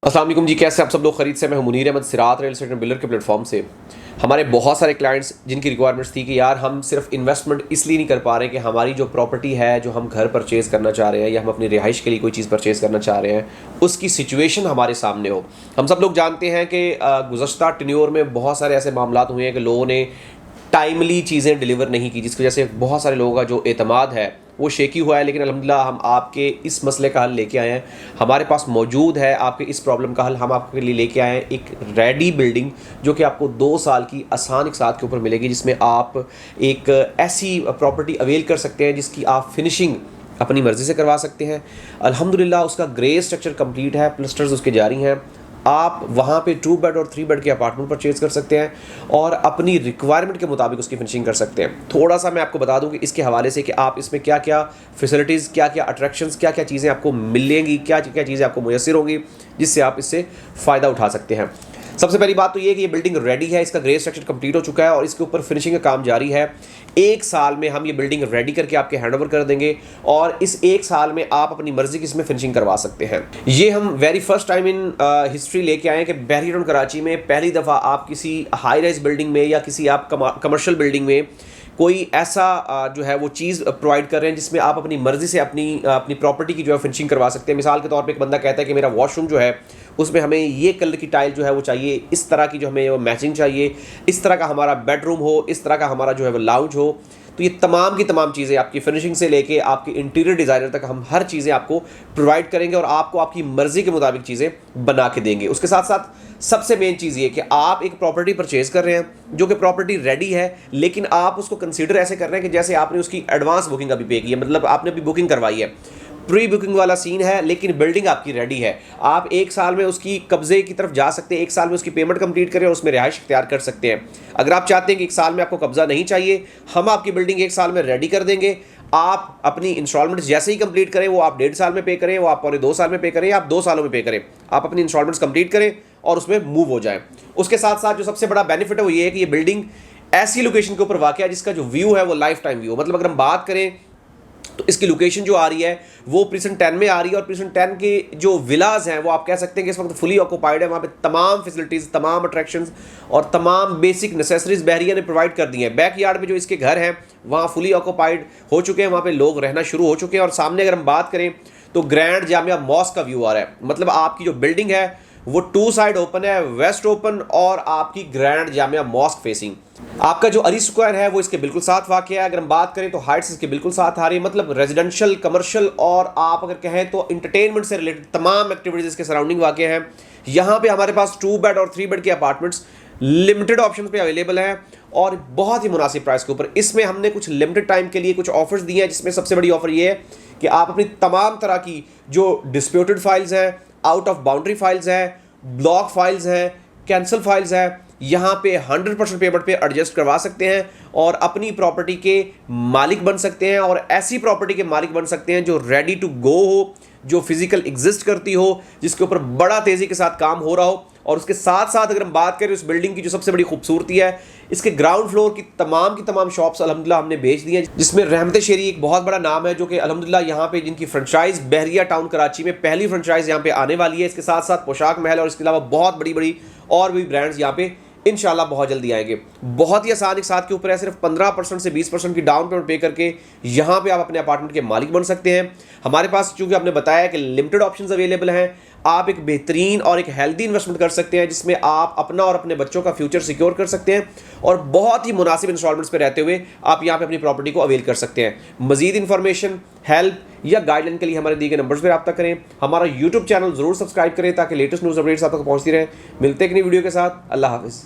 अस्सलाम वालेकुम जी, कैसे आप सब लोग? खरीद से मैं हूं मुनीर अहमद सिरात रियल एस्टेट एंड बिल्डर के प्लेटफॉर्म से। हमारे बहुत सारे क्लाइंट्स जिनकी रिक्वायरमेंट्स थी कि यार हम सिर्फ इन्वेस्टमेंट इसलिए नहीं कर पा रहे कि हमारी जो प्रॉपर्टी है, जो हम घर परचेज़ करना चाह रहे हैं या हम अपनी रिहाइश के लिए कोई चीज़ परचेज़ करना चाह रहे हैं, उसकी सिचुएशन हमारे सामने हो। हम सब लोग जानते हैं कि गुज़श्ता टेन्योर में बहुत सारे ऐसे मामलात हुए हैं कि लोगों ने टाइमली चीज़ें डिलीवर नहीं की, जिसकी वजह से बहुत सारे लोगों का जो एतमाद है वो शेकी हुआ है। लेकिन अल्हम्दुलिल्लाह हम आपके इस मसले का हल लेके आए हैं। हमारे पास मौजूद है आपके इस प्रॉब्लम का हल। हम आपके लिए लेके आए हैं एक रेडी बिल्डिंग जो कि आपको 2 साल की आसान एक साथ के ऊपर मिलेगी, जिसमें आप एक ऐसी प्रॉपर्टी अवेल कर सकते हैं जिसकी आप फिनिशिंग अपनी मर्ज़ी से करवा सकते हैं। अल्हम्दुलिल्लाह उसका ग्रे स्ट्रक्चर कंप्लीट है, प्लस्टर्स उसके जारी हैं। आप वहाँ पे 2 बेड और 3 बेड के अपार्टमेंट परचेज़ कर सकते हैं और अपनी रिक्वायरमेंट के मुताबिक उसकी फिनिशिंग कर सकते हैं। थोड़ा सा मैं आपको बता दूं कि इसके हवाले से कि आप इसमें क्या क्या फैसिलिटीज़, क्या क्या अट्रैक्शंस, क्या क्या चीज़ें आपको मिलेंगी, क्या क्या चीज़ें आपको मुयस्सर होंगी जिससे आप इससे फ़ायदा उठा सकते हैं। सबसे पहली बात तो ये कि ये बिल्डिंग रेडी है, इसका ग्रे स्ट्रक्चर कंप्लीट हो चुका है और इसके ऊपर फिनिशिंग का काम जारी है। 1 साल में हम ये बिल्डिंग रेडी करके आपके हैंडओवर कर देंगे और इस 1 साल में आप अपनी मर्जी की इसमें फिनिशिंग करवा सकते हैं। ये हम very first time in history लेके आए हैं कि बहरी रोड कराची में पहली दफ़ा आप किसी हाई राइज बिल्डिंग में या किसी आप कमर्शियल बिल्डिंग में कोई ऐसा जो है वो चीज़ प्रोवाइड कर रहे हैं जिसमें आप अपनी मर्ज़ी से अपनी प्रॉपर्टी की जो है फिनिशिंग करवा सकते हैं। मिसाल के तौर पे एक बंदा कहता है कि मेरा वॉशरूम जो है उसमें हमें ये कलर की टाइल जो है वो चाहिए, इस तरह की जो हमें वो मैचिंग चाहिए, इस तरह का हमारा बेडरूम हो, इस तरह का हमारा जो है वो लाउंज हो। तो ये तमाम की तमाम चीज़ें आपकी फिनिशिंग से लेके आपके इंटीरियर डिज़ाइनर तक हम हर चीज़ें आपको प्रोवाइड करेंगे और आपको आपकी मर्ज़ी के मुताबिक चीज़ें बना के देंगे। उसके साथ साथ सबसे मेन चीज़ ये कि आप एक प्रॉपर्टी परचेज़ कर रहे हैं जो कि प्रॉपर्टी रेडी है, लेकिन आप उसको कंसीडर ऐसे कर रहे हैं कि जैसे आपने उसकी एडवांस बुकिंग अभी पे की है, मतलब आपने अभी बुकिंग करवाई है। प्री बुकिंग वाला सीन है, लेकिन बिल्डिंग आपकी रेडी है। आप 1 साल में उसकी कब्जे की तरफ जा सकते हैं, 1 साल में उसकी पेमेंट कंप्लीट करें और उसमें रिहाइश इख्तियार कर सकते हैं। अगर आप चाहते हैं कि 1 साल में आपको कब्जा नहीं चाहिए, हम आपकी बिल्डिंग 1 साल में रेडी कर देंगे। आप अपनी इंस्टॉलमेंट्स जैसे ही कंप्लीट करें, वो आप 1.5 साल में पे करें, वो आप पौने 2 साल में पे करें, आप 2 सालों में पे करें, आप अपनी इंस्टॉलमेंट्स कंप्लीट करें और उसमें मूव हो जाएं। उसके साथ साथ जो सबसे बड़ा बेनिफिट है वो ये है कि ये बिल्डिंग ऐसी लोकेशन के ऊपर वाक़ है जिसका जो व्यू है वो लाइफ टाइम व्यू, मतलब अगर हम बात करें तो इसकी लोकेशन जो आ रही है वो प्रिसन 10 में आ रही है और प्रिसन 10 के जो विलाज हैं वो आप कह सकते हैं कि इस वक्त फुली ऑक्यूपाइड है। वहाँ पे तमाम फैसिलिटीज़, तमाम अट्रैक्शंस और तमाम बेसिक नेसेसरीज बहरिया ने प्रोवाइड कर दी हैं। बैक यार्ड में जो इसके घर हैं वहाँ फुली ऑक्यूपाइड हो चुके हैं, वहाँ पे लोग रहना शुरू हो चुके हैं। और सामने अगर हम बात करें तो ग्रैंड जामिया मॉस्क का व्यू आ रहा है, मतलब आपकी जो बिल्डिंग है वो 2 साइड ओपन है, वेस्ट ओपन और आपकी ग्रैंड जामिया मॉस्क फेसिंग। आपका जो अली स्क्वायर है वो इसके बिल्कुल साथ वाक़ है। अगर हम बात करें तो हाइट्स इसके बिल्कुल साथ आ रही है, मतलब रेजिडेंशियल, कमर्शियल और आप अगर कहें तो इंटरटेनमेंट से रिलेटेड तमाम एक्टिविटीज़ इसके सराउंडिंग वाक़ हैं। यहाँ पे हमारे पास 2 बेड और 3 बेड के अपार्टमेंट्स लिमिटेड ऑप्शन पे अवेलेबल हैं और बहुत ही मुनासिब प्राइस के ऊपर। इसमें हमने कुछ लिमिटेड टाइम के लिए कुछ ऑफर्स दिए हैं, जिसमें सबसे बड़ी ऑफर ये है कि आप अपनी तमाम तरह की जो डिस्प्यूटेड फाइल्स हैं, आउट ऑफ बाउंड्री फाइल्स हैं, ब्लॉक फाइल्स हैं, कैंसिल फाइल्स हैं, यहाँ पे 100% पेमेंट पे एडजस्ट करवा सकते हैं और अपनी प्रॉपर्टी के मालिक बन सकते हैं। और ऐसी प्रॉपर्टी के मालिक बन सकते हैं जो रेडी टू गो हो, जो फिजिकल एग्जिस्ट करती हो, जिसके ऊपर बड़ा तेज़ी के साथ काम हो रहा हो। और उसके साथ साथ अगर हम बात करें उस बिल्डिंग की जो सबसे बड़ी खूबसूरती है, इसके ग्राउंड फ्लोर की तमाम शॉप्स अल्हम्दुलिल्लाह हमने बेच दी हैं, जिसमें रहमत शेरी एक बहुत बड़ा नाम है जो कि अल्हम्दुलिल्लाह यहाँ पे जिनकी फ्रेंचाइज बहरिया टाउन कराची में पहली फ्रेंचाइज यहाँ पे आने वाली है। इसके साथ साथ पोशाक महल और इसके अलावा बहुत बड़ी बड़ी और भी ब्रांड्स यहाँ पे इंशाल्लाह बहुत जल्दी आएंगे। बहुत ही आसान एक साथ के ऊपर है, सिर्फ 15% से 20% की डाउन पेमेंट पे करके यहाँ पे आप अपने अपार्टमेंट के मालिक बन सकते हैं। हमारे पास चूंकि आपने बताया कि लिमिटेड ऑप्शंस अवेलेबल हैं, आप एक बेहतरीन और एक हेल्दी इन्वेस्टमेंट कर सकते हैं जिसमें आप अपना और अपने बच्चों का फ्यूचर सिक्योर कर सकते हैं और बहुत ही मुनासिब इंस्टॉलमेंट्स पे रहते हुए आप यहाँ पे अपनी प्रॉपर्टी को अवेल कर सकते हैं। मजीद इन्फॉर्मेशन, हेल्प या गाइडलाइन के लिए हमारे दिए गए नंबर्स पर रब्ता करें। हमारा यूट्यूब चैनल जरूर सब्सक्राइब करें ताकि लेटेस्ट न्यूज़ अपडेट्स आप तक पहुँचती रहें। मिलते हैं एक नई वीडियो के साथ। अल्लाह हाफिज़।